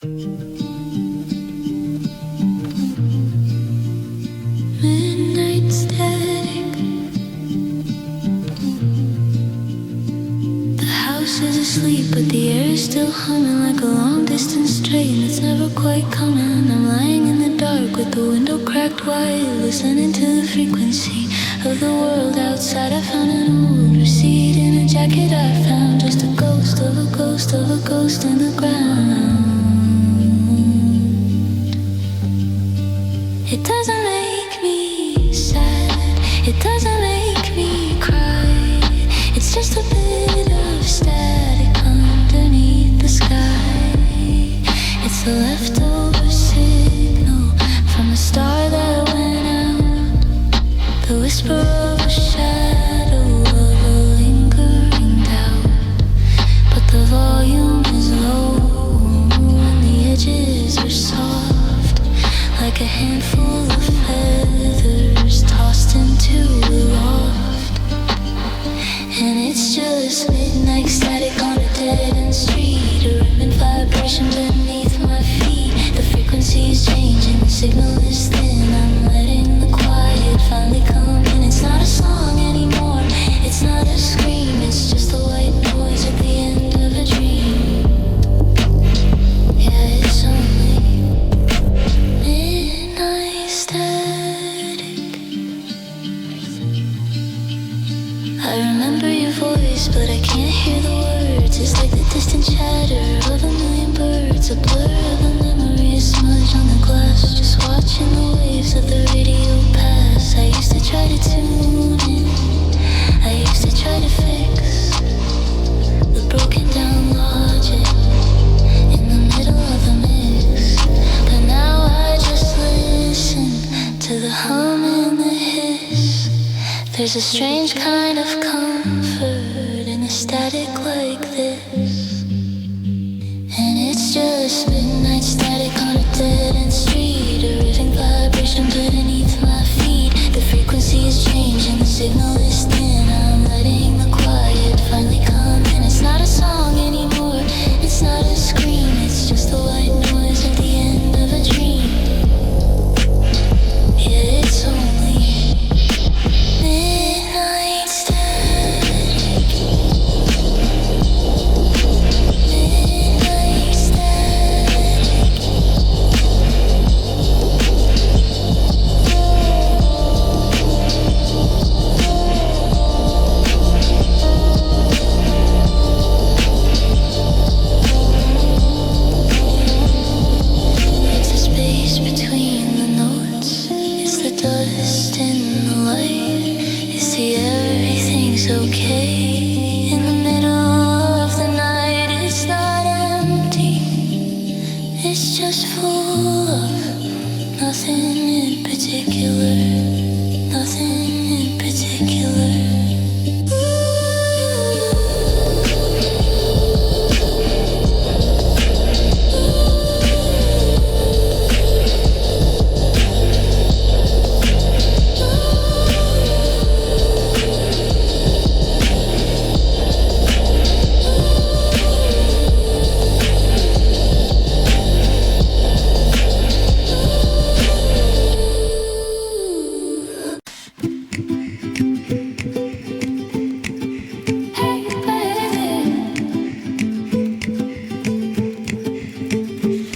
Midnight static. The house is asleep, but the air is still humming like a long distance train. It's never quite coming. I'm lying in the dark with the window cracked wide, listening to the frequency of the world outside. I found an old receipt in a jacket I found, just a ghost of a ghost of a ghost in the ground. It doesn't make me sad, it doesn't make me cry. It's just a bit of static underneath the sky. It's a leftover signal from a star that went out, the whisper of a shadow of a lingering doubt. But the volume is low and the edges are soft, like a handful of feathers tossed into a loft. And it's just midnight static on a dead-end street, a ribbon vibration beneath my feet. The frequency is changing, the signal is thin. I'm letting the quiet finally come in. It's not a song anymore, it's not a scream, it's just the white noise at the end of a dream. Yeah, it's only midnight static. I remember your voice, but I can't hear the words. It's like the distant chatter of a million birds, a blur of a memory, a smudge on the glass. Just watching the waves of the radio pass. I used to try to tune in, I used to try to fix the broken down logic in the middle of the mix. But now I just listen to the hum and the hiss. There's a strange kind of comfort in a static like this. And it's just midnight static on a dead-end street, a ripping vibration beneath my feet. The frequency is changing, the signal is thin. I'm letting the quiet finally come in. It's not a song anymore, it's not a scream, it's just the white noise at the end of a dream. Yeah, it's only midnight static. Midnight static. It's the space between the notes, it's the dust in the light, it's the everything's okay in the middle of the night. It's not empty, it's just full of nothing in particular, nothing in particular.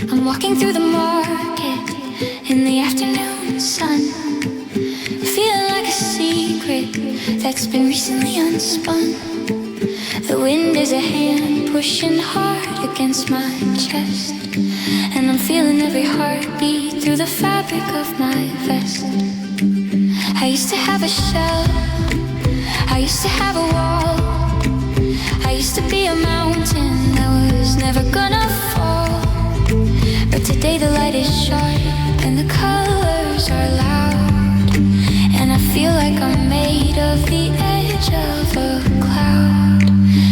I'm walking through the market in the afternoon sun, feeling like a secret that's been recently unspun. The wind is a hand pushing hard against my chest, and I'm feeling every heartbeat through the fabric of my vest. I used to have a shell, I used to have a wall, I used to be a mountain that was never gonna fall. But today the light is sharp and the colors are loud, and I feel like I'm made of the edge of a cloud.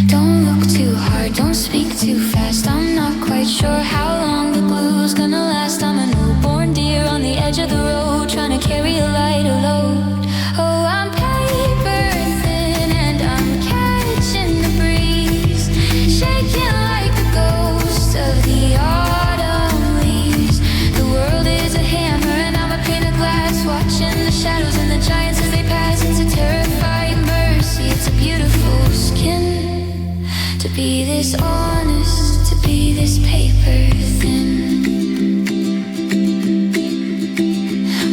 Don't look too hard, don't speak too fast. I'm not quite sure how long the glue's gonna last. I'm a newborn deer on the edge of the road, trying to carry a lighter load. Oh, I'm paper thin and I'm catching the breeze, shaking like the ghost of the autumn. be this honest, to be this paper thin.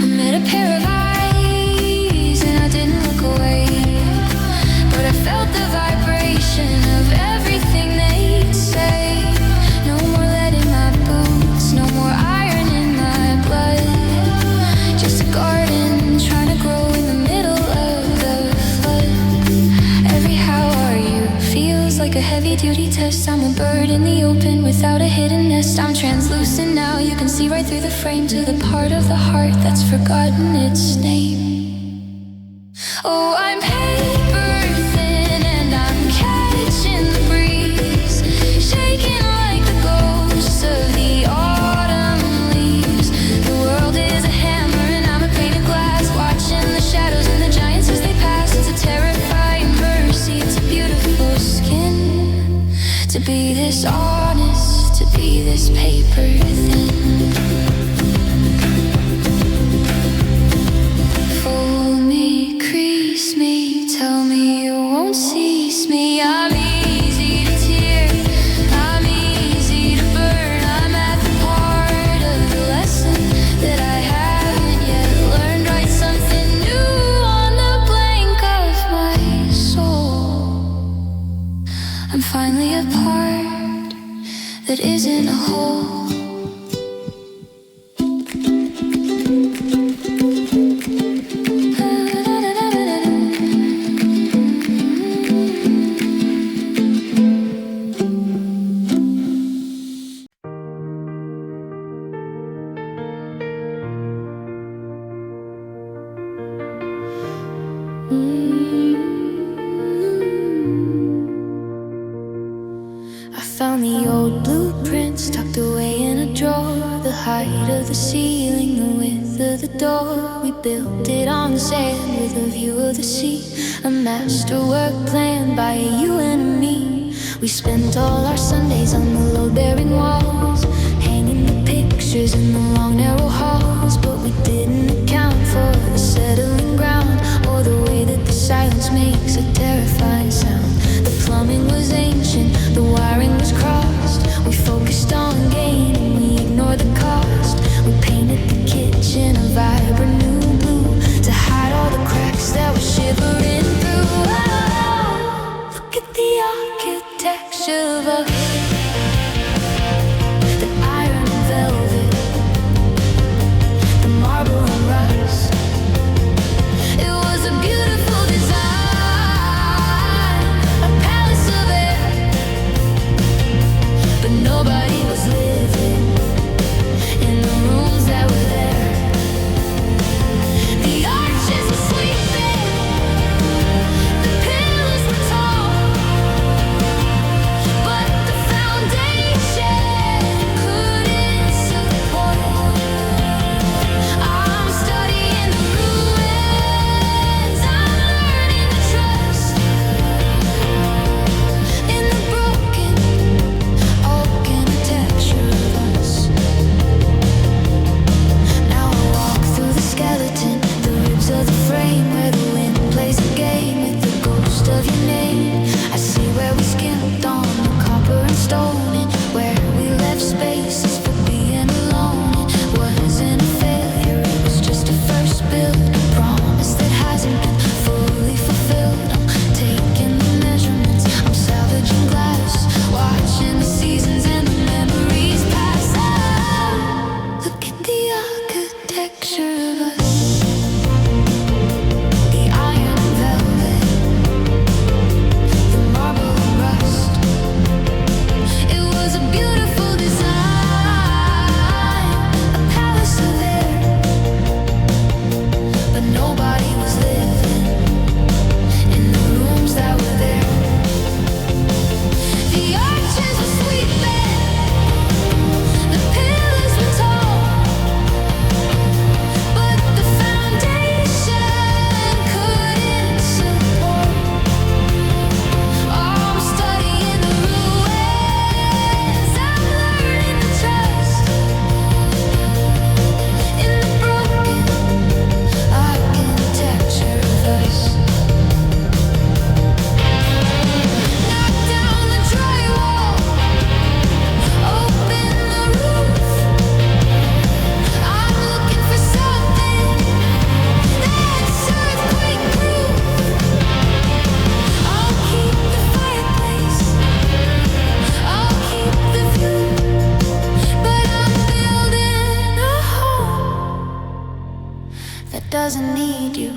I met a pair of eyes and I didn't look away, but I felt the vibration of everything they'd say. No more lead in my boots, no more iron in my blood. Just a garden trying to grow in the middle of the flood. Every how are you feels like a heavy-duty test. I'm a bird in the open without a hidden nest. I'm translucent now, you can see right through the frame to the part of the heart that's forgotten its name. Oh, I'm paper thin and I'm catching the breeze, shaking like the ghosts of the autumn leaves. The world is a hammer and I'm a pane of glass, watching the shadows and the giants as they pass. It's a terrifying mercy, it's a beautiful skin. To be this honest, to be this paper thin. Fool me, crease me, tell me you won't cease me. I'm easy to tear, I'm easy to burn. I'm at the part of the lesson that I haven't yet learned. Write something new on the blank of my soul. I'm finally a part that isn't a whole. I found the old blueprints tucked away in a drawer. The height of the ceiling, the width of the door. We built it on sand with a view of the sea. A masterwork planned by you and me. We spent all our Sundays on the load-bearing walls, hanging the pictures in the long narrow halls. But we didn't account for the settling ground, or the way that the silence makes a terrifying sound. The plumbing was ancient, the wiring was crossed. We focused on gain and we ignored the cost. We painted the kitchen a vibrant new blue to hide all the cracks that were shivering through. Oh, look at the architecture of us, the iron velvet, doesn't need you.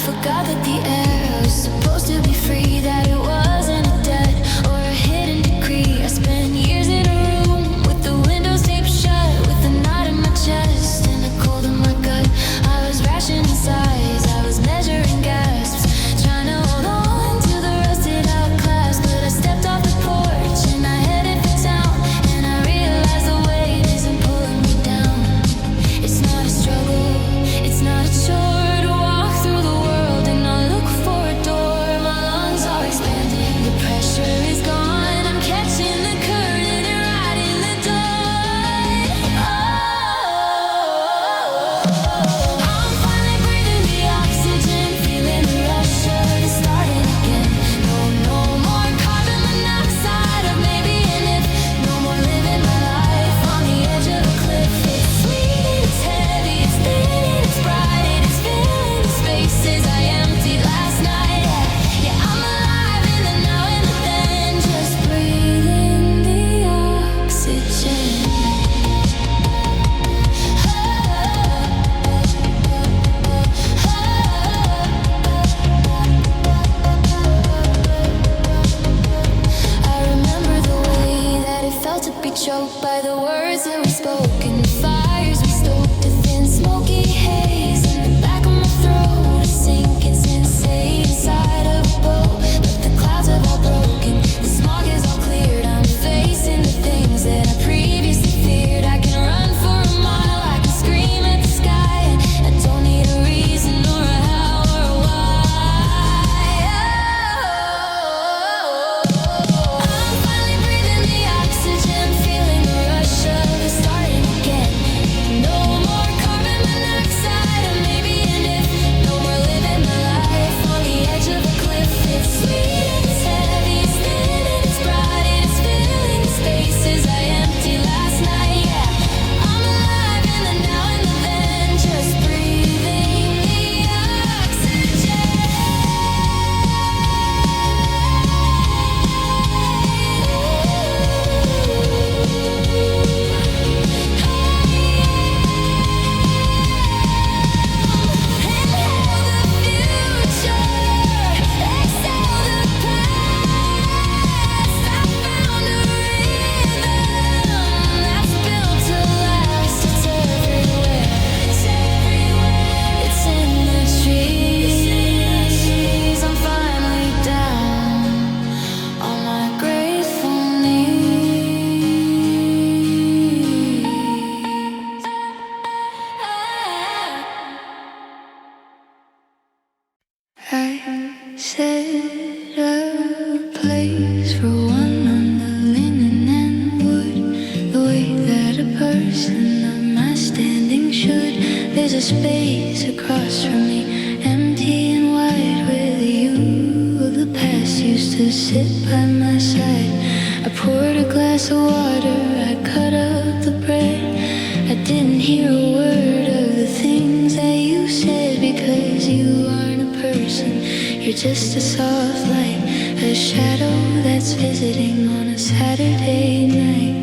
Forgot that the air was supposed to be free, that it wasn't a debt or a hidden decree. I spent years in a room with the windows taped shut, with a knot in my chest and a cold in my gut. I was rationing size, I was measuring gasps, trying to hold on to the rusted out clasp. But I stepped off the porch and I headed for town, and I realized the weight isn't pulling me down. It's not a struggle, it's not a chore. Choked by the words that were spoken, fires we stoked, a thin smoky haze in the back of my throat, a sinking sensation inside of a boat. But the clouds have all broken, the smog is all cleared. I'm facing the things that I previously feared. I can run for a mile, I can scream at the sky, and I don't need a reason or a how or a why. I'm finally breathing the oxygen, feeling the rush of the starting again. No more carbon monoxide, or maybe an if. No more living my life on the edge of a cliff. It's sweet and it's heavy, it's thin and it's bright, and it's filling the spaces I emptied last night. Yeah, I'm alive in the now and the then, just breathing the oxygen. I set a place for one on the linen and wood, the way that a person on my standing should. There's a space across from me, empty and wide, where the you of the past used to sit by my side. I poured a glass of water, I cut up the bread. I didn't hear a word of the things that you said, because you aren't a person. You're just a soft light, a shadow that's visiting on a Saturday night.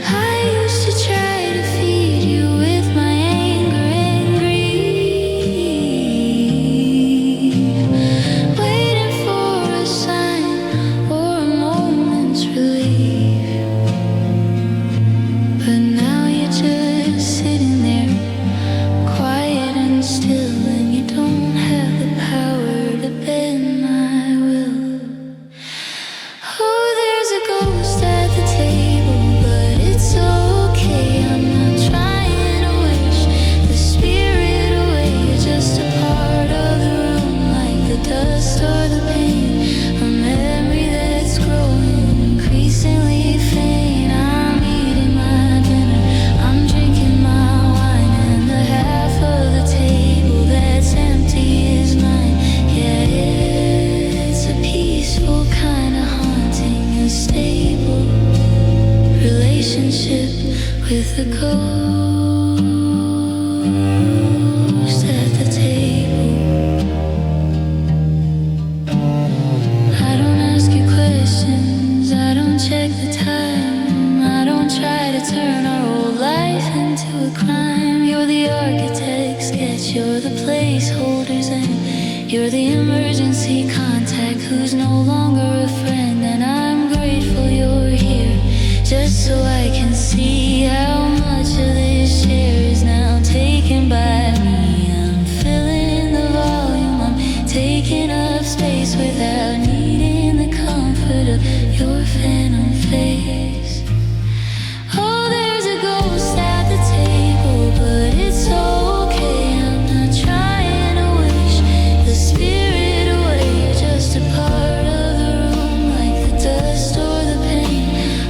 I used to try to feed you with my anger and grief, waiting for a sign or a moment's relief. But now you're just sitting there, quiet and still, and you don't have the power to bend my will. Oh, there's minutes. You're the placeholders and you're the emergency contact who's no longer a friend. And I'm grateful you're here, just so I can see how much of this chair is now taken by me. I'm filling the volume, I'm taking up space without needing the comfort of your phantom face. Oh, there's a ghost at the table, but it's okay. I'm not trying to wish the spirit away. You're just a part of the room, like the dust or the pain.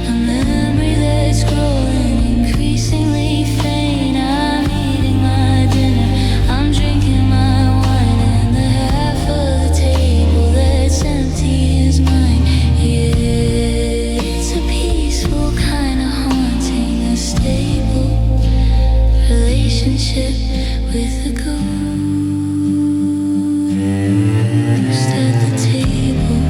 A memory that's growing increasingly faint. I'm eating my dinner, I'm drinking my wine, and the half of the table that's empty is mine. Yeah, it's a peaceful kind of haunting, a stable relationship with a ghost at the table.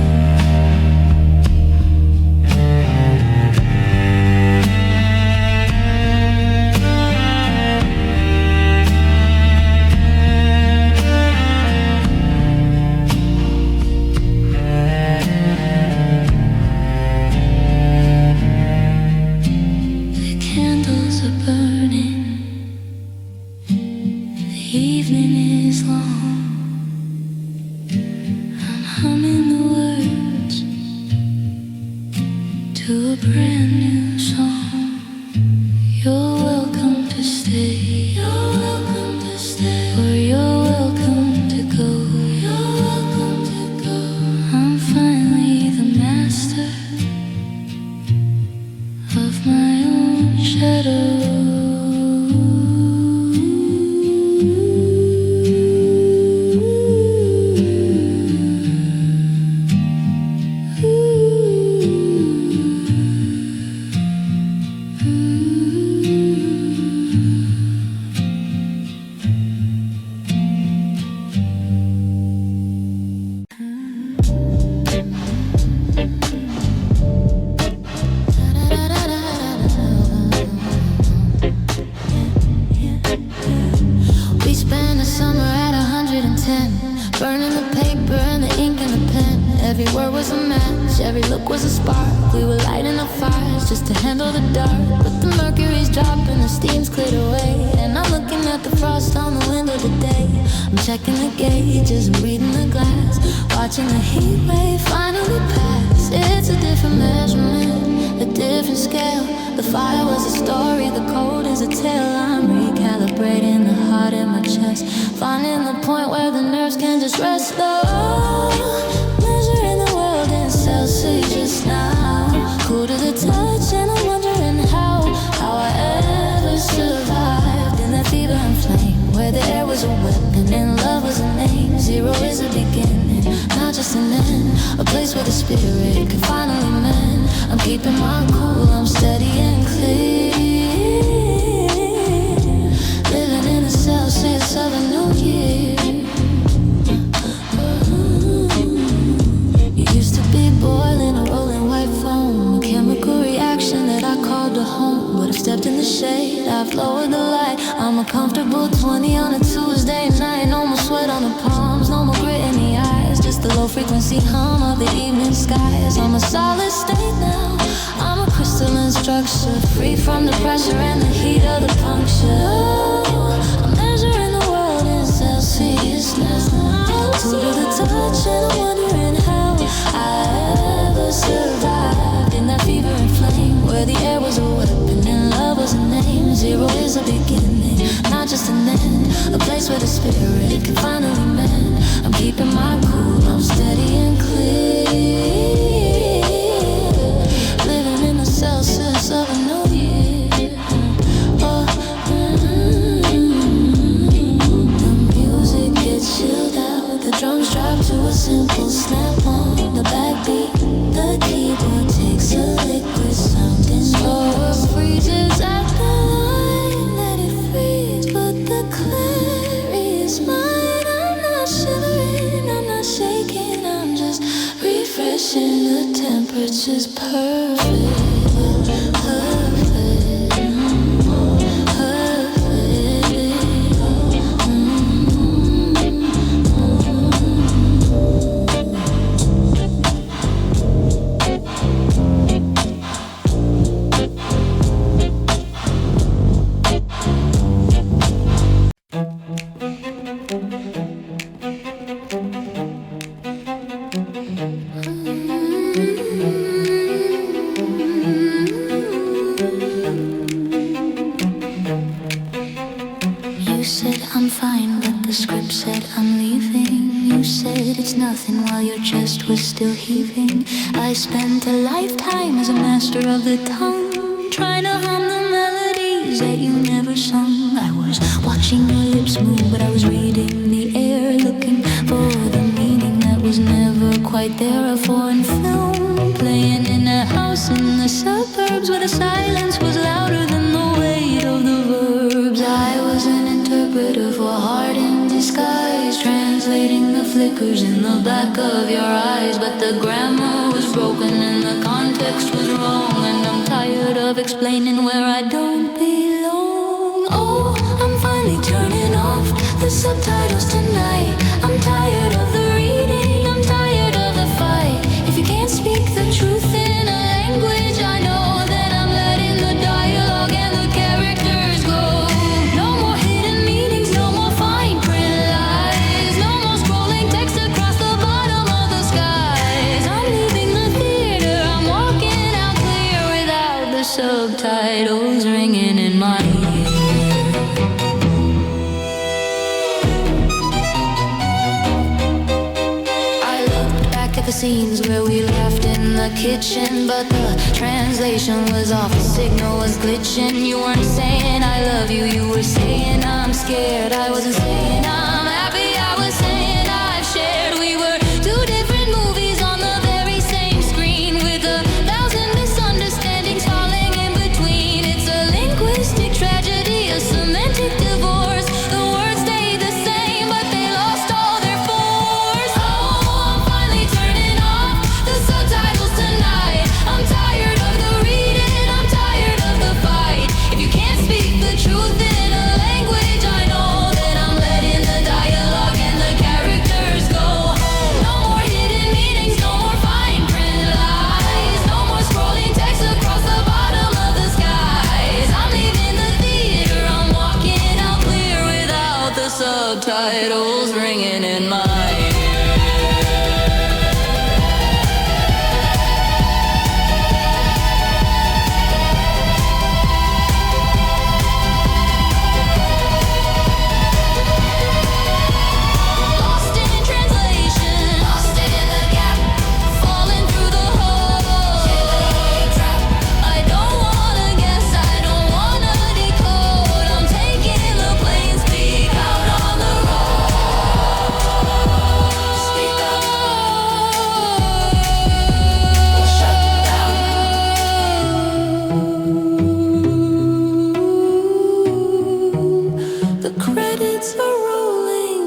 The candles are burning, the evening is long. I'm humming the words to a brand new song. You're welcome to stay, you're welcome to stay, or you're welcome to go, you're welcome to go. I'm finally the master of my own shadow. We spent the summer at 110, burning the paper and the ink and the pen. Every word was a match, every look was a spark. We were lighting the fires just to handle the dark. But the mercury's dropping, the steam's cleared away, and I'm looking at the frost on the window today. I'm checking the gauges and reading the glass, watching the heat wave finally pass. It's a different measurement, a different scale. The fire was a story, the cold is a tale. I'm recalibrating the heart in my chest, finding the point where the nerves can just rest. Oh, measuring the world in Celsius now, cool to the touch, and I'm wondering how I ever survived in that fever and flame, where the air was a weapon and love was a name. Zero is a beginning, not just an end, a place where the spirit can finally mend. I'm keeping my cool, I'm steady and clear, living in the Celsius of a new year. You used to be boiling a rolling white foam, a chemical reaction that I called a home. But I've stepped in the shade, I've lowered the light. I'm a comfortable 20 on a Tuesday night. No more sweat on the palms, no more grit in the eyes, just the low frequency hum of the evening skies. I'm a solid state now, I'm a crystalline structure, free from the pressure and the heat of the puncture. Oh, I'm measuring the world in Celsius now, cool to the touch, and I'm wondering how I ever survived in that fever and flame, where the air was a weapon and love was a name. Zero is a beginning, not just an end, a place where the spirit can finally mend. I'm keeping my cool, I'm steady and clear, living in the Celsius of a new year. Oh, the music gets chilled out, the drums drop to a simple snap on the backbeat. The keyboard takes a liquid sound and slower freezes at the line that it frees, but the clarity is mine. I'm not shivering, I'm not shaking, I'm just refreshing. The temperature's perfect, perfect, perfect. script said I'm leaving. You said it's nothing while your chest was still heaving. I spent a lifetime as a master of the tongue, trying to hum the melodies that you never sung. I was watching your lips move, but I was reading the air, looking for the meaning that was never quite there. A foreign film playing in a house in the suburbs where the silence was louder than the weight of the verbs. I was an interpreter for heart in disguise, translating the flickers in the back of your eyes. But the grammar was broken and the context was wrong, and I'm tired of explaining where I don't belong. Oh, I'm finally turning off the subtitles tonight. I'm tired of the reading, I'm tired of the fight. If you can't speak the truth in a language I know, then I'm letting the dialogue and the characters go. No more hidden meanings, no more fine print lies, no more scrolling text across the bottom of the skies. I'm leaving the theater, I'm walking out clear without the subtitles ringing in my ear. The scenes where we laughed in the kitchen, but the translation was off, the signal was glitching. You weren't saying I love you, you were saying I'm scared. I wasn't saying I'm happy, I was saying I've shared. We were two different movies on the very same screen, with 1,000 misunderstandings falling in between. It's a linguistic tragedy, a semantic divorce. The words stayed the same, but they lost all their force. Oh, I'm finally turning off the subtitles tonight. I'm tired of the reading, I'm tired of the fight. If you can't speak the truth in a language I know, then I'm letting the dialogue and the characters go. No more hidden meanings, no more fine print lies, no more scrolling text across the bottom of the skies. I'm leaving the theater, I'm walking out clear without the subtitles ringing in my ear. Lost in translation, lost in the gap, falling through the hole. Trap. I don't wanna guess, I don't wanna decode. I'm taking the plane, speak out on the road. Speak up, or shut down. The credits are rolling.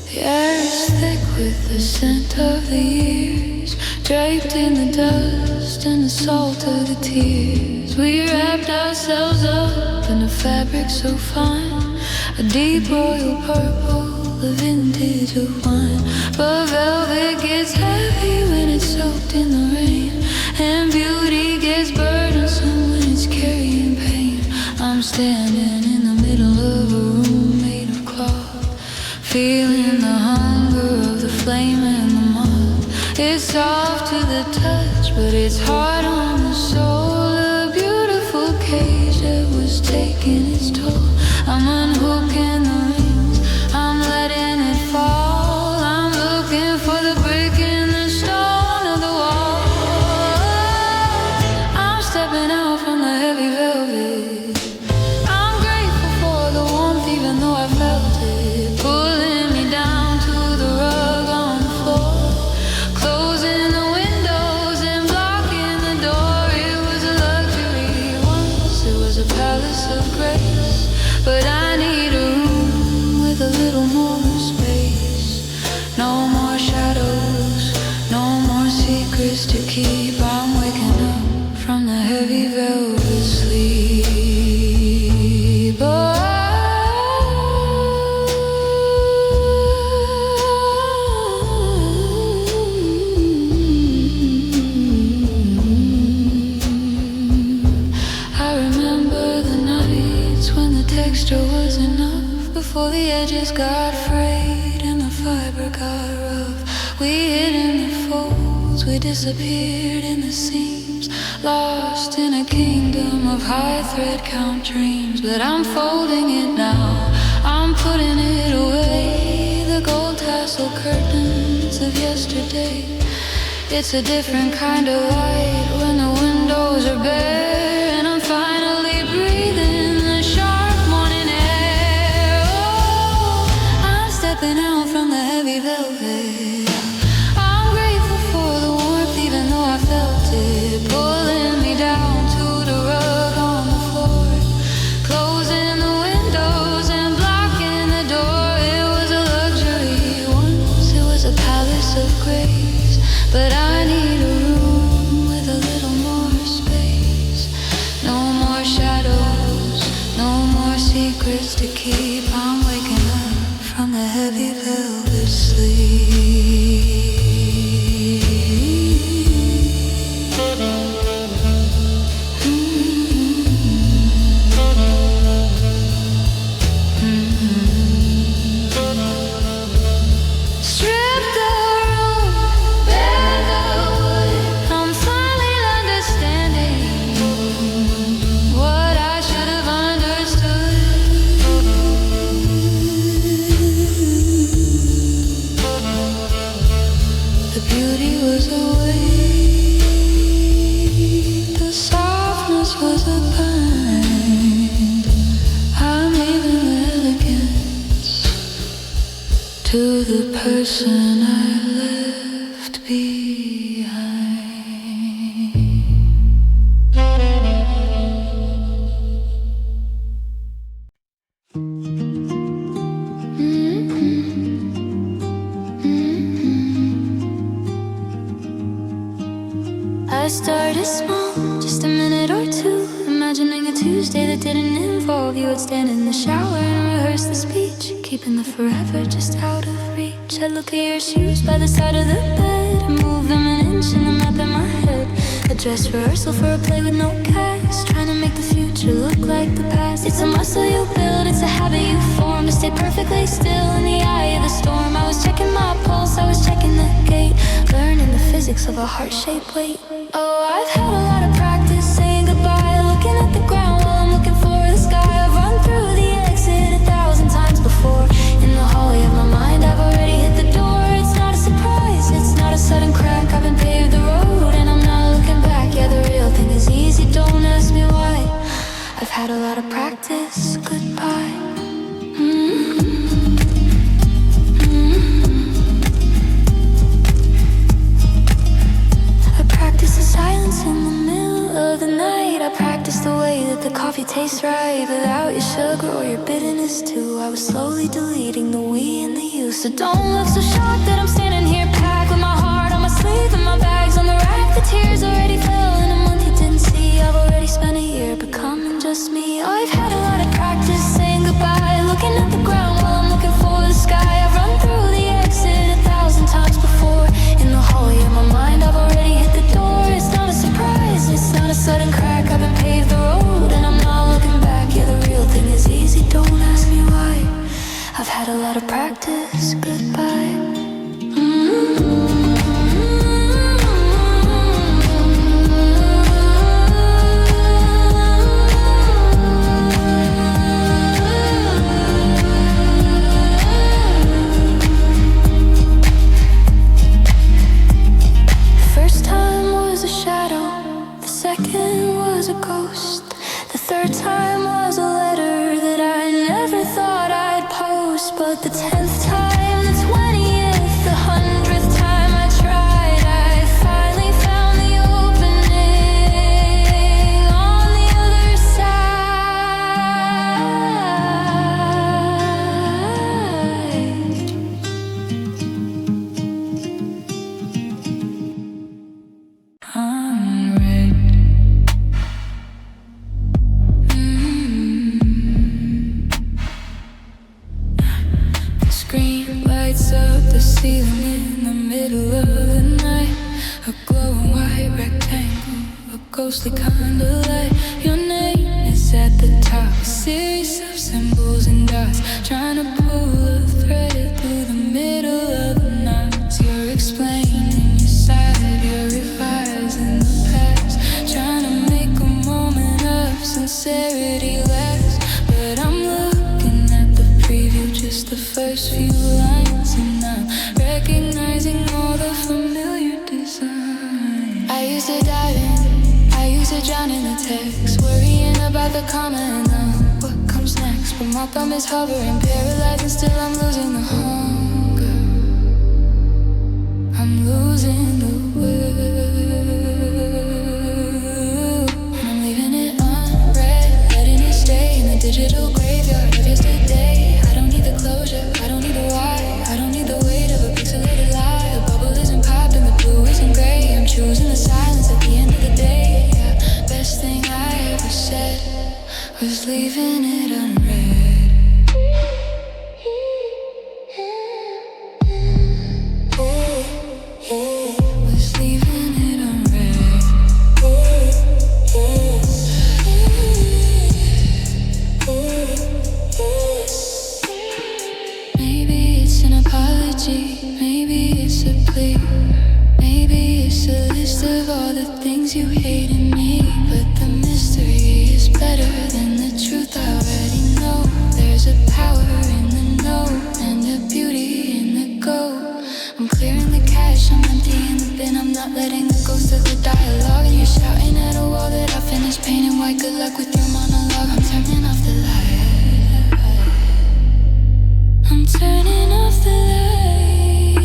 The air is thick with the scent of the years, draped in the dust and the salt of the tears. We wrapped ourselves up in a fabric so fine, a deep royal purple, the vintage of wine. But velvet gets heavy when it's soaked in the rain, and beauty gets burdensome when it's carrying pain. I'm standing in the middle of a room made of cloth, feeling the hunger of the flame and the moth. It's soft to the touch, but it's hard on the soul. A beautiful cage that was taking its toll. I'm unhooking the rings, I'm letting it fall. I'm looking for the brick in the stone of the wall. I'm stepping out from the heavy velvet. I'm grateful for the warmth even though I felt it pulling me down to the rug on the floor, closing the windows and blocking the door. It was a luxury once, it was a palace of grace, but I need a room with a little more space. No more shadows, no more secrets to keep. I'm waking up from the heavy velvet sleep. I remember the night extra was enough before the edges got frayed and the fiber got rough. We hid in the folds, we disappeared in the seams, lost in a kingdom of high thread count dreams. But I'm folding it now, I'm putting it away, the gold tassel curtains of yesterday. It's a different kind of light when the windows are bare and I'm finally breathing the sharp morning air. Oh, I'm stepping out from the heavy velvet. I'm grateful for the warmth even though I felt it pulling me down to the rug on the floor, closing the windows and blocking the door. It was a luxury once, it was a palace of grace, but I need a room with a little more space. No more shadows, no more secrets to keep. I'm waking up from the heavy velvet sleep. To the person I left behind. I started small, just a minute or two, imagining a Tuesday that didn't involve you. I'd stand in the shower and rehearse the speech, keeping the forever just out of reach. I'd look at your shoes by the side of the bed and move them an inch in the map in my head. A dress rehearsal for a play with no cast, trying to make the future look like the past. It's a muscle you build, it's a habit you form, to stay perfectly still in the eye of the storm. I was checking my pulse, I was checking the gate, learning the physics of a heart-shaped weight. Oh, I've had a lot of practice saying goodbye, looking at the ground while I'm looking for the sky. I've run through the exit 1,000 times before. In the hallway of my mind, I've already hit the door. It's not a surprise, it's not a sudden crack. I've been paved the road and I'm not looking back. Yeah, the real thing is easy, don't ask me why. I've had a lot of practice, goodbye. I practice the silence in the middle of the night. I practice the way that the coffee tastes right, without your sugar or your bitterness too. I was slowly deleting the we and the you. So don't look so shocked that I'm standing here packed with my heart on my sleeve and my bags on the rack. The tears already fell in a month you didn't see. I've already spent a year becoming just me. I've had a lot of practice saying goodbye, looking at the ground while I'm looking for the sky. I've run through the exit 1,000 times before. In the hallway of my mind, I've already hit the door. It's not a surprise, it's not a sudden crack. I've been paved the road and I'm not looking back. Yeah, the real thing is easy, don't ask me why. I've had a lot of practice, goodbye. First time was a shadow, the second was a ghost, the third time was a letter that I never thought I'd post. But the 10th time, the 20th, the 100th time I tried, I finally found the opening on the other side. I'm red. The screen lights up the ceiling in the middle of the night. A glowing white rectangle, a ghostly kind of light. Your name is at the top, a series of symbols trying to pull a thread through the middle of the night. You're explaining your side, you're revising the past, trying to make a moment of sincerity last. But I'm looking at the preview, just the first few lines, and I'm recognizing all the familiar design. I used to dive in, I used to drown in the text, worrying about the comma and what comes next. But my thumb is hovering, paralyzed, and still I'm losing the hunger. I'm losing the will, and I'm leaving it unread, letting it stay in the digital graveyard of yesterday. I don't need the closure, I don't need the why, I don't need the weight of a pixelated lie. The bubble isn't popping, the blue isn't gray. I'm choosing the silence at the end of the day. Yeah, best thing I ever said was leaving it unread. Was leaving it unread. Maybe it's an apology, maybe it's a plea, maybe it's a list of all the things you hate in me. But the mystery is better than the truth. I already know there's a power in the no and a beauty in the go. I'm clearing the cache, I'm emptying the bin, I'm not letting the ghost of the dialogue. And you're shouting at a wall that I finished painting white. Good luck with your monologue. I'm turning off the light, I'm turning off the light,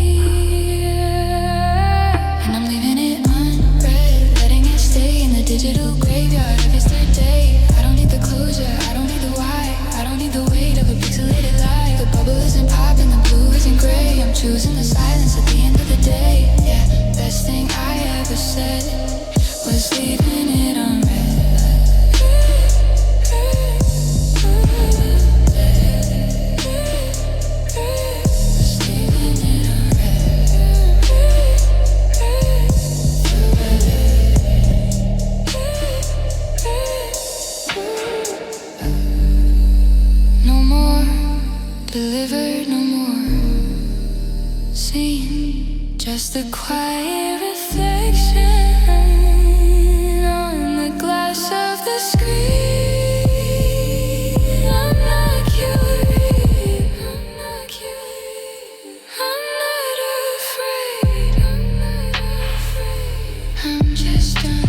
and I'm leaving it unread, letting it stay in the digital graveyard of yesterday. I don't need the closure, I don't need the why, I don't need the weight of a pixelated lie. The bubble isn't popping, the blue isn't gray. I'm choosing the silence at the end of the day. Yeah, best thing I ever said was leaving it unread. Delivered, no more seen, just a quiet reflection on the glass of the screen. I'm not curious, I'm not curious, I'm not afraid, I'm not afraid, I'm just done.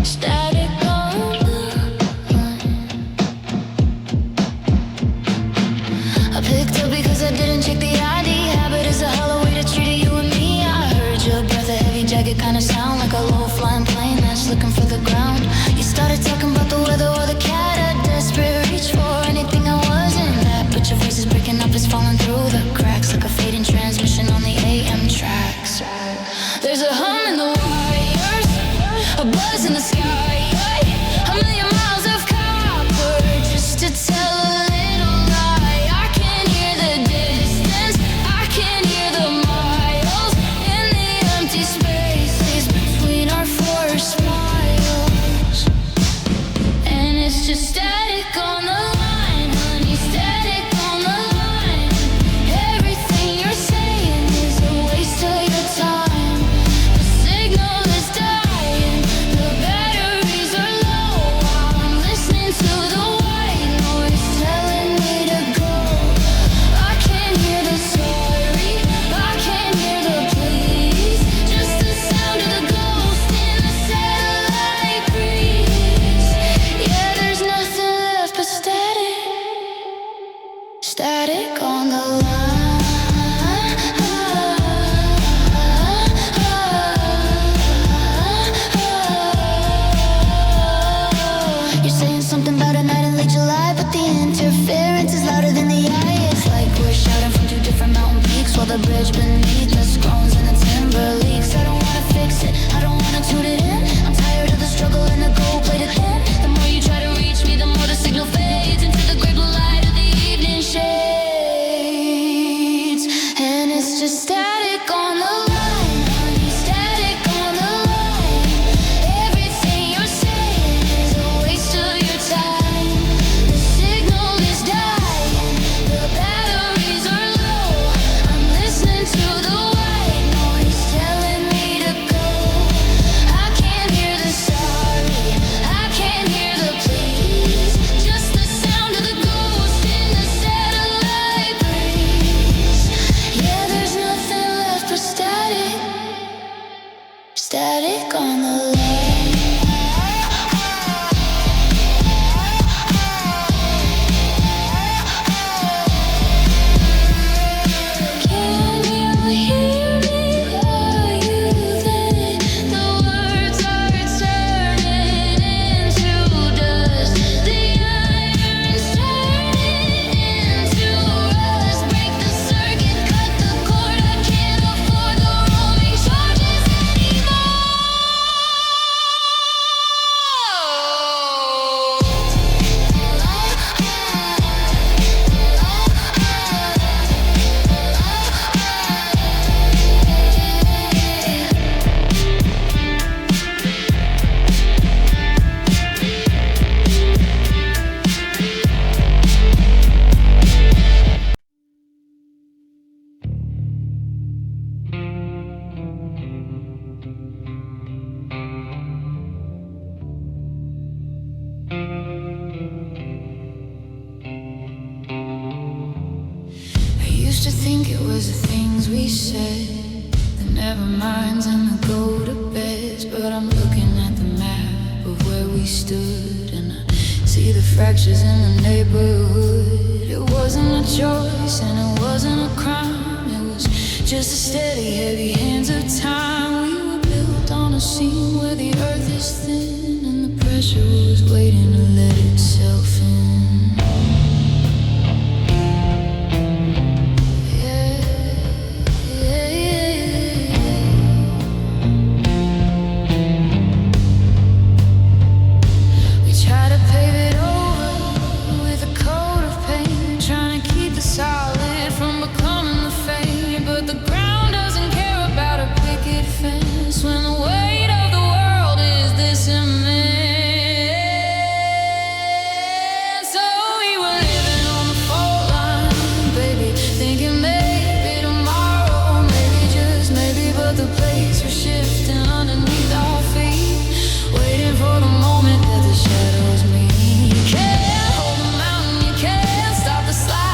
Static on the line. I picked up because I didn't check the ID. Habit is a hollow way to treat you and me. I heard your breath, a heavy jacket kinda sound like a low-flying plane that's looking for the ground. You started talking about the weather or the cat, a desperate reach for anything I wasn't that. But your voice is breaking up, it's falling through the cracks like a fading transmission on the AM tracks. There's a hum in the wires, a buzz in the sky, a million miles of copper just to tell a little lie. I can hear the distance, I can hear the miles in the empty spaces between our forest smiles. And it's just static on the line, honey, static on the line. Everything you're saying is a waste of your time. The signal is dying, the batteries are low. I'm listening to the white noise telling me to go. I can hear the sorry, I can hear the please, just the sound of the ghost in the satellite breeze. Yeah, there's nothing left but static, static on the line. You're saying something about a night in late July, but the interference is louder than the eye. It's like we're shouting from two different mountain peaks while the bridge beneath us groans and the timber leaks. I don't wanna fix it, I don't wanna tune it in. I'm tired of the struggle and the gold-plated thin. The more you try to reach me, the more the signal fades into the gray blue light of the evening. Used to think it was the things we said, the never minds and the go to beds. But I'm looking at the map of where we stood, and I see the fractures in the neighborhood. It wasn't a choice and it wasn't a crime. It was just a steady, heavy hands of time. We were built on a scene where the earth is thin, and the pressure was waiting to let itself in. Solid from becoming the fade, but the ground doesn't care about a picket fence when the weight of the world is this immense. So we were living on the fault line, baby, thinking maybe tomorrow, maybe just maybe, but the plates were shifting underneath our feet, waiting for the moment that the shadows meet. You can't hold the mountain, you can't stop the slide.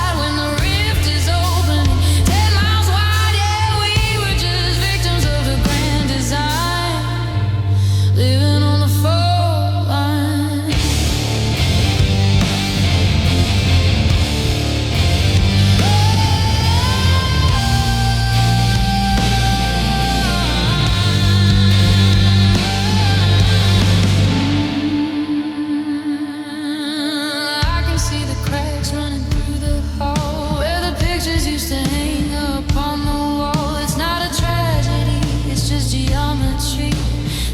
Living on the fault line. I can see the cracks running through the hall where the pictures used to hang up on the wall. It's not a tragedy, it's just geometry.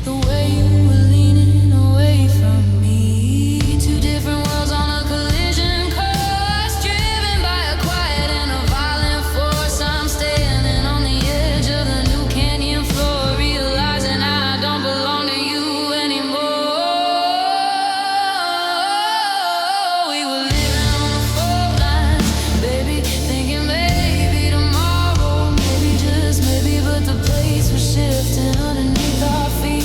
The way you were leaning away from me, two different worlds on a collision course, driven by a quiet and a violent force. I'm standing on the edge of the new canyon floor, realizing I don't belong to you anymore. We were living on the fault line, baby, thinking maybe tomorrow, maybe just maybe, but the plates were shifting underneath our feet,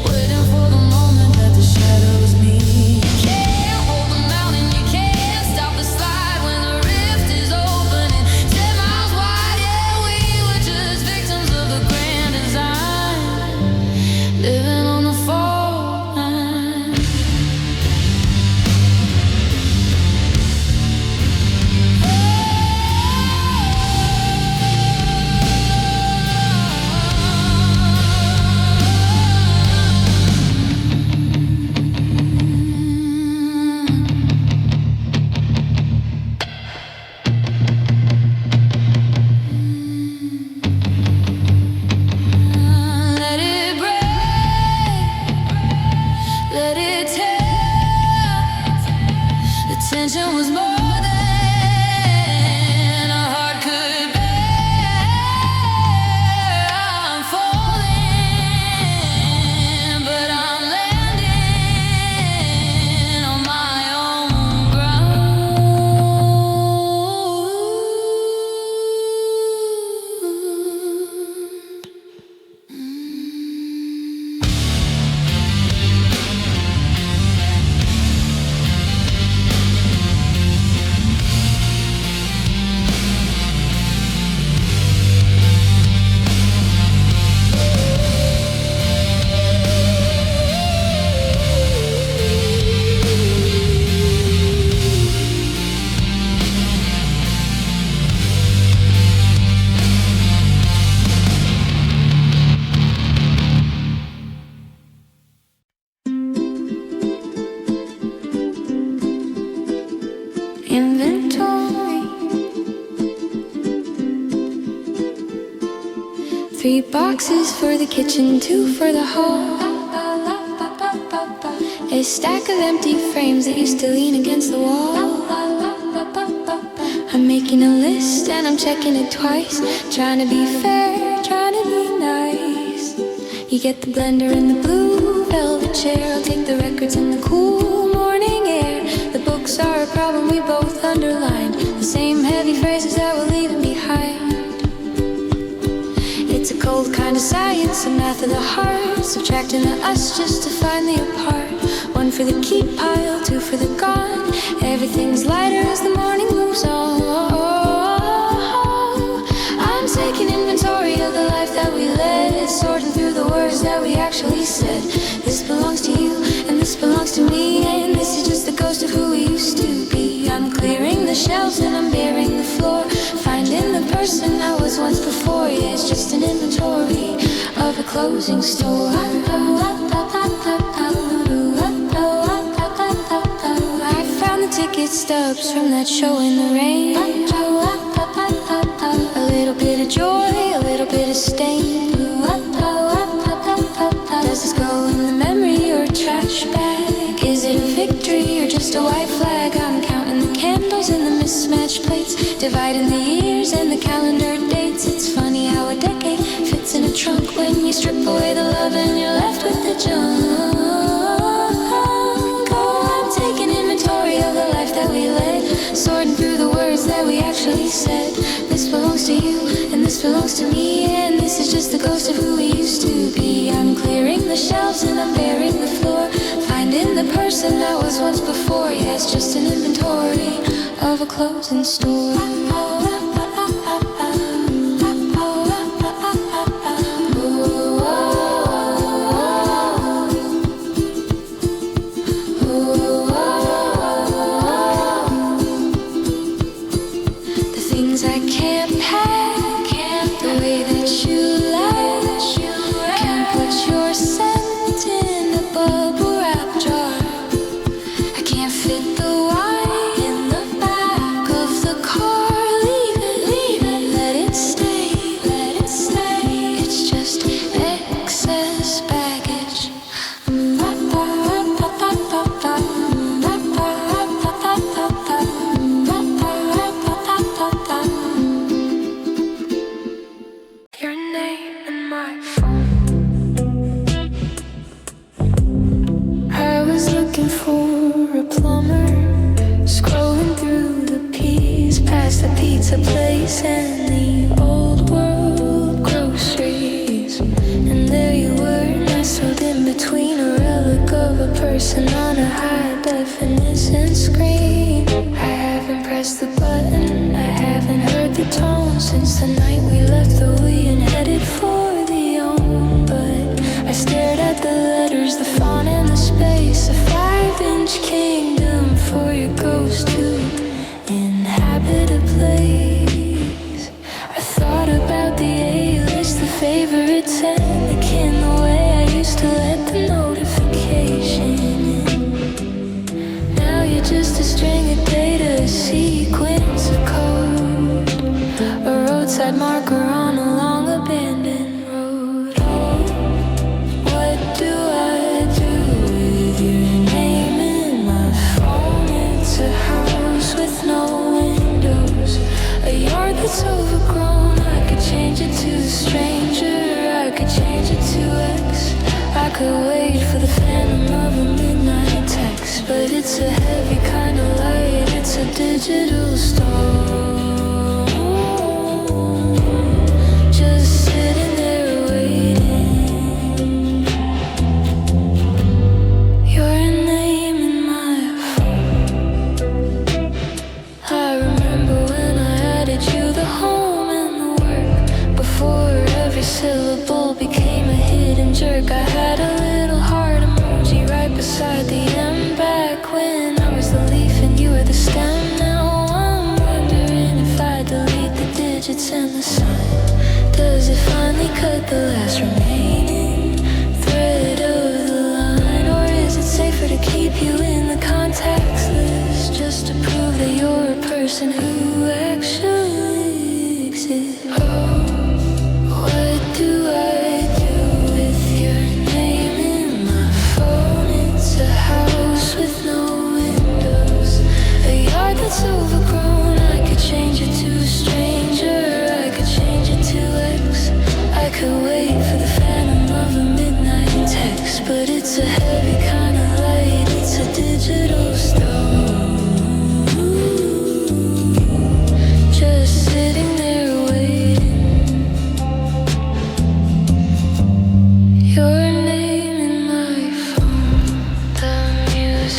waiting for the moment that the shadows meet. You can't hold the mountain, you can't stop the slide when the rift is opening 10 miles wide. Yeah, we were just victims of the grand design, living on the fault line. Let it break, let it tear. The tension was more than a heart could bear. I'm falling, but I'm landing on my own inventory. 3 boxes for the kitchen, 2 for the hall. A stack of empty frames that used to lean against the wall. I'm making a list and I'm checking it twice, trying to be fair, trying to be nice. You get the blender and the blue velvet chair, I'll take the records and the cool morning air. The books are a problem we both underlined, the same heavy phrases that we're leaving behind. It's a cold kind of science, a math of the heart, subtracting the us just to find the apart. 1 for the keep pile, 2 for the gone. Everything's lighter as the morning moves on. the shelves and I'm bearing the floor. Finding the person I was once before. Yeah, it's just an inventory of a closing store. I found the ticket stubs from that show in the rain. A little bit of joy, a little bit of stain. Does this go in the memory or a trash bag? Is it a victory or just a white flag? I'm counting the candles and the mismatched plates, dividing the years and the calendar dates. It's funny how a decade fits in a trunk when you strip away the love and you're left with the junk. Oh, I'm taking inventory of the life that we led, sorting through the words that we actually said. This belongs to you and this belongs to me, and this is just the ghost of who we used to be. I'm clearing the shelves and I'm bearing the floor, finding the person that was once before. Yeah, it's just an inventory of a closing store.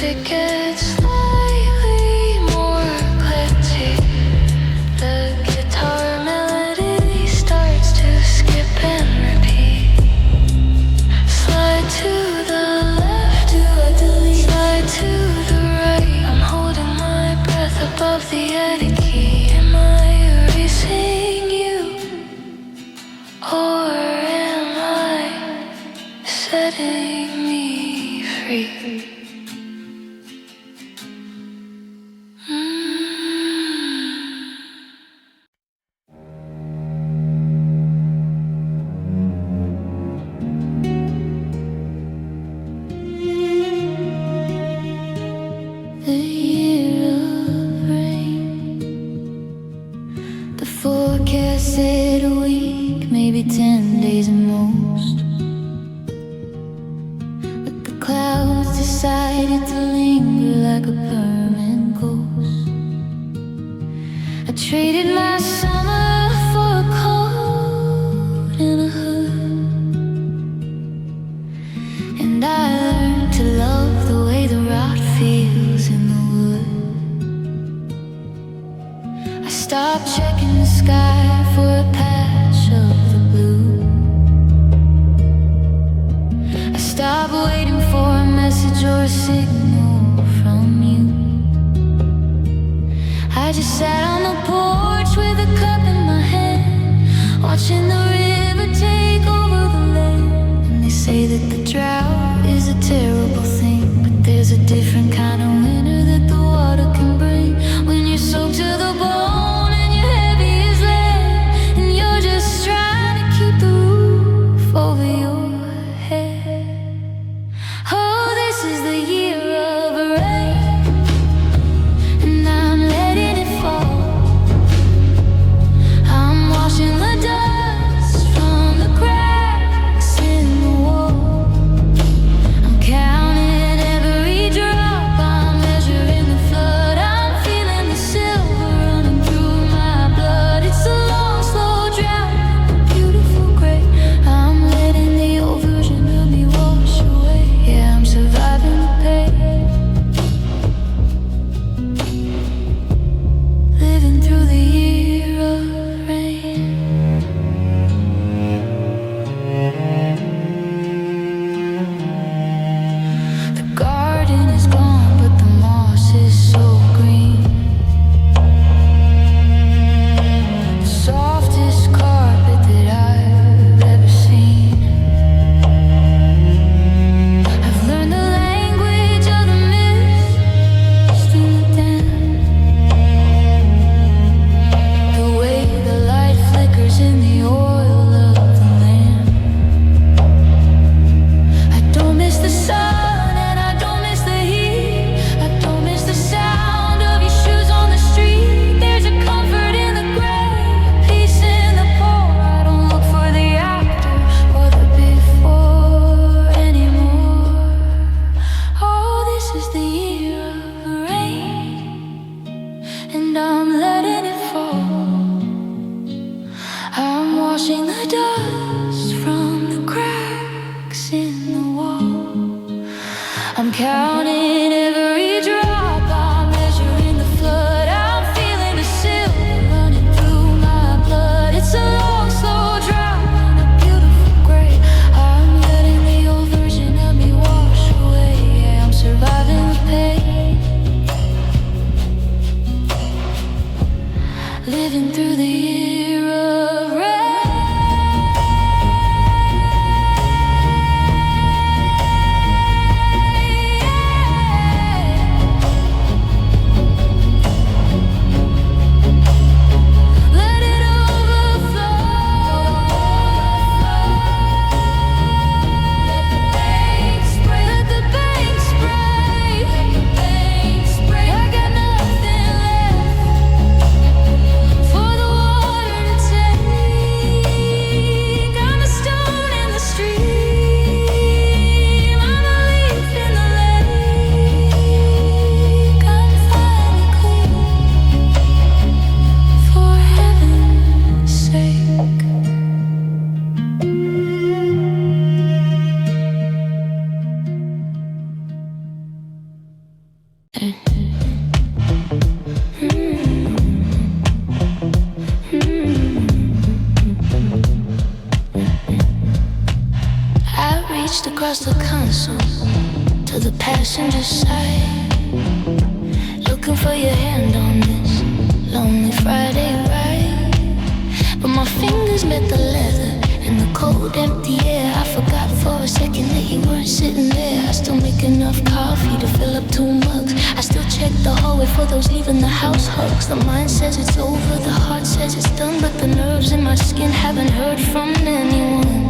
It gets slightly more clear. the attic key. Am I erasing you? Or am I setting me free? The year of rain. The forecast said a week, maybe 10 days at most. But the clouds decided to linger like a permanent ghost. I traded my summer for a coat and a hood, and I learned to love the way the rot feels in the wood. I stopped checking the sky for a patch of the blue. I stopped waiting for a message or a signal from you. I just sat on the porch with a cup in my hand, watching the river take over the land. And they say that the drought is a terrible thing, but there's a different kind of winter that the water can bring. When you're soaked to the bone and you're heavy as lead, and you're just trying to keep the roof over your head. Oh, this is the year of rain, and I'm letting it fall. I'm washing the dust from the cracks in the wall. I'm counting every drop, I'm measuring the flood. I'm feeling the silver running through my blood. It's a long, slow drought, beautiful gray. I'm letting the old version of me wash away. Yeah, I'm surviving the pain, living through the year of rain. The garden is gone, but the moss is so green. The softest carpet that I've ever seen. I've learned the language of the mist and the damp, the way the light flickers in the oil of the lamp. I don't miss the sun and I don't miss the heat. I don't miss the sound of your shoes on the street. There's a comfort in the gray, peace in the poor. I don't look for the after or the before anymore. Oh, this is the year of rain, and I'm letting it fall. I'm washing the dust from the cracks in the wall. I'm counting every drop, I'm measuring the flood. I'm feeling the silver running through my blood. It's a long, slow drought and a beautiful gray. I'm letting the old version of me wash away. Yeah, I'm surviving the pain, living through the year of rain. Let it overflow. Let the bank spray. I got nothing left for the water to take. I'm a stone in the stream, I'm a leaf in the lake. I'm finally clean, for heaven's sake. I reached across the console to the passenger side, looking for your hand on this. met the leather in the cold, empty air. I forgot for a second that you weren't sitting there. I still make enough coffee to fill up 2 mugs. I still check the hallway for those leaving the house hugs. The mind says it's over, the heart says it's done, but the nerves in my skin haven't heard from anyone.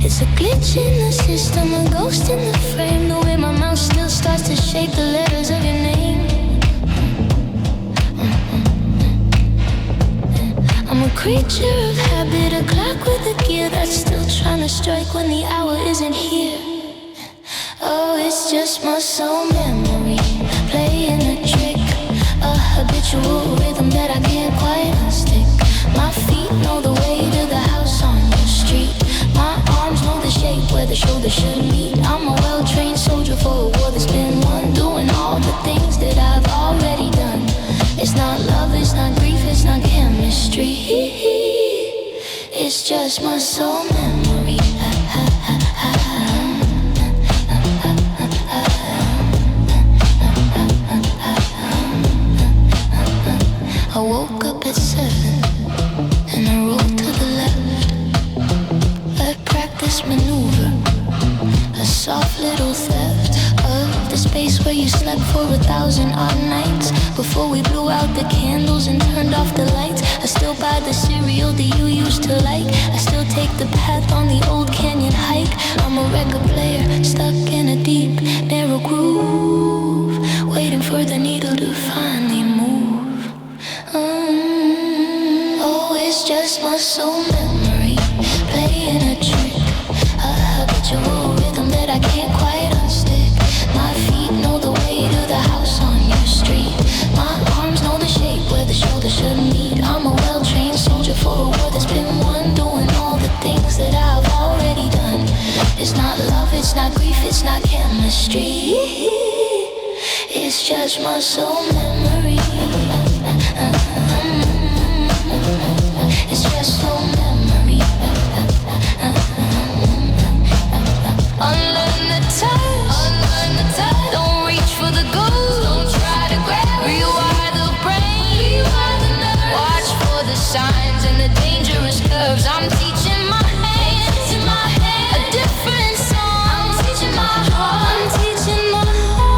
It's a glitch in the system, a ghost in the frame. The way my mouth still starts to shape the letters of your name. I'm a creature of habit, a clock with a gear that's still trying to strike when the hour isn't here. Oh, it's just muscle memory playing a trick, a habitual rhythm that I can't quite unstick. My feet know the way to the house on your street. My arms know the shape where the shoulders should meet. I'm a well-trained soldier for a war that's been won, doing all the things that I've already done. It's not love, it's not grief, it's not chemistry. It's just muscle memory. I woke up at 7 and I rolled to the left. A practice maneuver, a soft little theft of the space where you slept for 1,000 odd nights. Before we blew out the candles and turned off the lights, I still buy the cereal that you used to like. I still take the path on the old canyon hike. I'm a record player stuck in a deep, narrow groove, waiting for the needle to finally move. Oh, it's just muscle memory playing a trick, a habitual rhythm that I can't quite unstick. My feet know the way to the house on your street. My arms know the shape where the shoulders should meet. I'm a well-trained soldier for a war that's been won, doing all the things that I've already done. It's not love, it's not grief, it's not chemistry. It's just muscle memory. It's just your memory. Unlearn the touch. Don't reach for the goal. Don't try to grab. Rewire the brain. Watch for the signs and the dangerous curves. I'm teaching my hands a different song. I'm teaching my heart. I'm teaching my heart.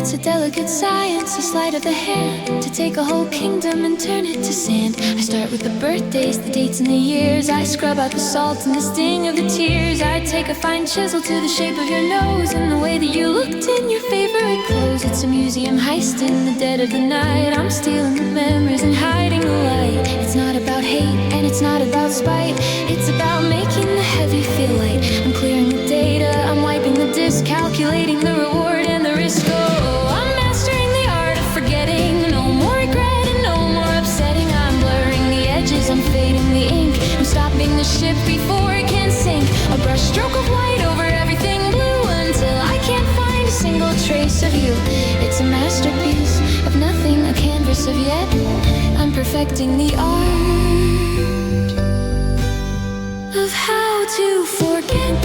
It's a delicate science, a sleight of the hand, to take a whole kingdom and turn it to sand. I start with the birthdays, the dates and the years. I scrub out the salt and the sting of the tears. I take a fine chisel to the shape of your nose and the way that you looked in your favorite clothes. It's a museum heist in the dead of the night. I'm stealing the memories and hiding the light. It's not about hate and it's not about spite. It's about making the heavy feel light. I'm clearing the data, I'm wiping the disk, calculating the reward and the risk. Oh, I'm mastering the art of forgetting. No more regret and no more upsetting. I'm blurring the edges, I'm fading the ink. I'm stopping the ship before it can sink. A brush stroke of white over everything blue until I can't find a single trace of you. It's a masterpiece of nothing, a canvas of yet. I'm perfecting the art of how to forget.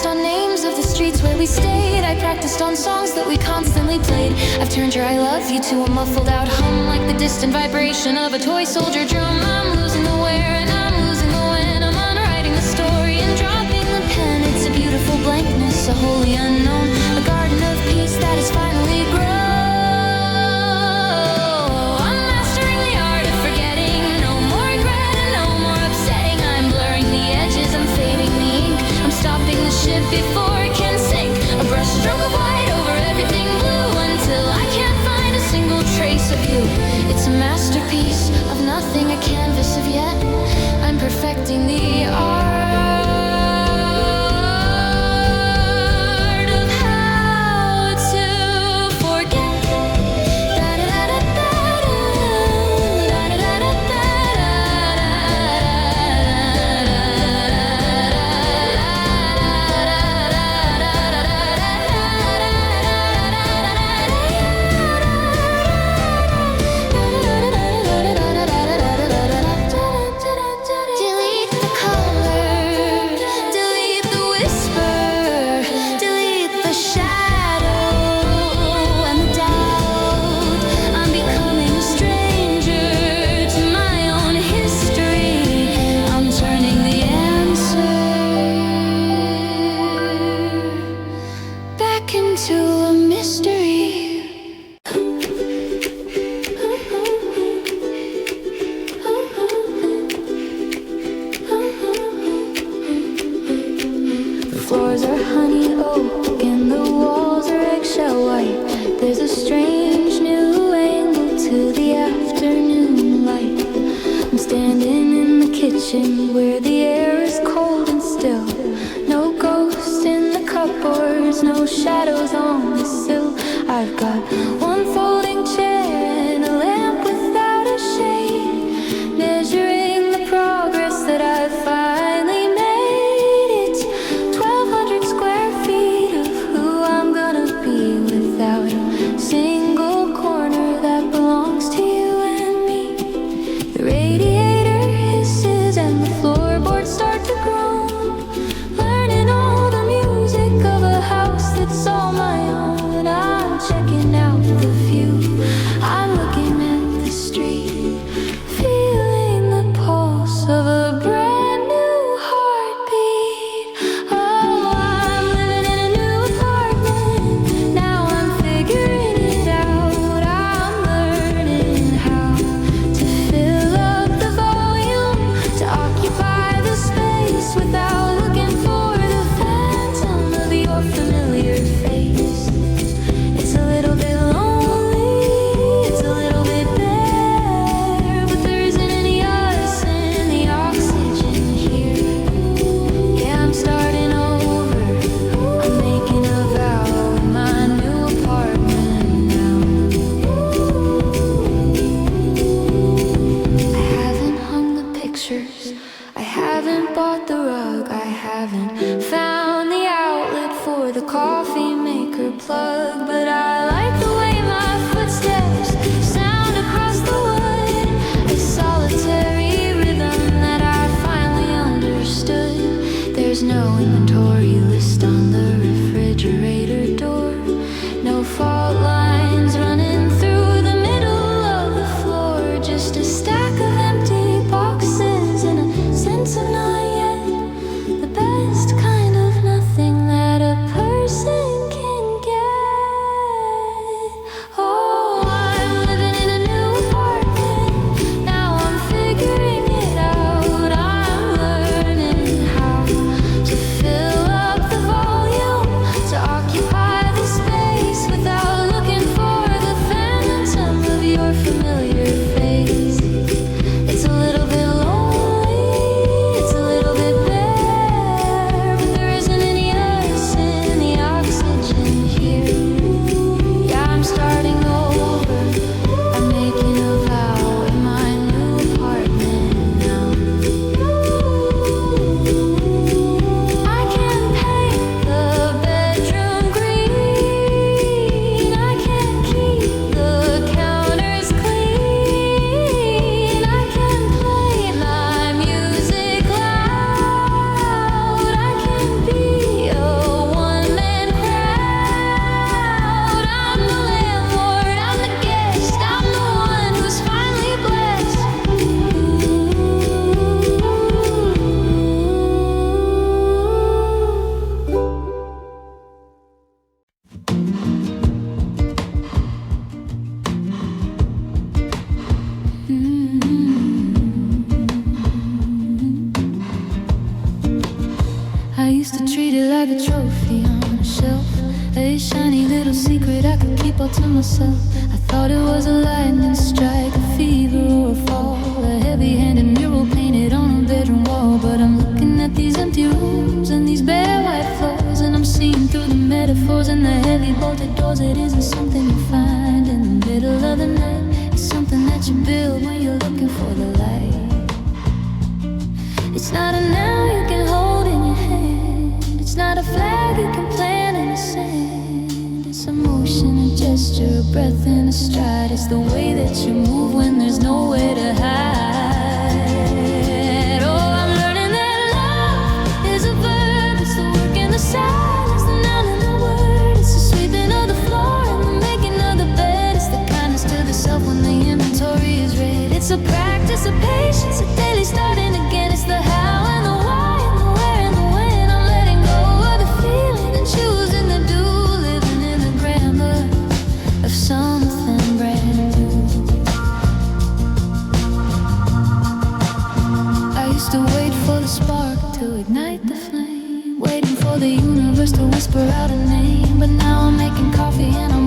On names of the streets where we stayed. I practiced on songs that we constantly played. I've turned your I love you to a muffled out hum, like the distant vibration of a toy soldier drum. I'm losing the where and I'm losing the when. I'm unwriting the story and dropping the pen. It's a beautiful blankness, a wholly unknown, a garden of peace that has finally grown. I'm mastering the art of forgetting. No more regret and no more upsetting. I'm blurring the edges, I'm fading the ink. I'm stopping the ship before it can sink. A brush stroke of white over everything blue until I can't find a single trace of you. It's a masterpiece of nothing, a canvas of yet. I'm perfecting the art of how to forget. Where the air is cold and still. No ghosts in the cupboards, no shadows on the sill. I've got one folding chair and a lamp without a shade, measuring the progress that I've finally made. It's 1,200 square feet of who I'm gonna be without a single corner that belongs to you and me. The radiator hisses and the floorboards start to groan, learning all the music of a house that's all my own. I'm checking out the view, I'm looking at the street, feeling the pulse of a brand new heartbeat. Oh, I'm living in a new apartment, now I'm figuring it out. I'm learning how to fill up the volume, to occupy the space without looking for the phantom of your familiar face. It's a little bit lonely, it's a little bit bare, but there isn't any us in the oxygen here. Yeah, I'm starting over, I'm making a vow in my new apartment now. I haven't hung the pictures, I haven't bought the rug, I haven't found the outlet for the coffee maker plug, but I like the way my footsteps sound across the wood, a solitary rhythm that I finally understood. There's no inventory list on the refrigerator door, no fault lines running through the middle of the floor, just a stack of empty like a trophy on a shelf, a shiny little secret I could keep all to myself. I thought it was a lightning strike, a fever or a fall, a heavy-handed mural painted on a bedroom wall. But I'm looking at these empty rooms and these bare white floors, and I'm seeing through the metaphors and the heavy bolted doors. It isn't something you find in the middle of the night. It's something that you build when you're looking for the light. It's not a now you can hold in your hand. It's not a flag you can plant in the sand. It's a motion, a gesture, a breath and a stride. It's the way that you move when there's nowhere to hide. Oh, I'm learning that love is a verb. It's the work and the silence, the noun and the word. It's the sweeping of the floor and the making of the bed. It's the kindness to the self when the inventory is read. It's a practice of patience, a daily starting again. It's the how and the why and the where and the when. I'm letting go of the feeling and choosing the do, living in the grammar of something brand new. I used to wait for the spark to ignite the flame, waiting for the universe to whisper out a name. But now I'm making coffee and I'm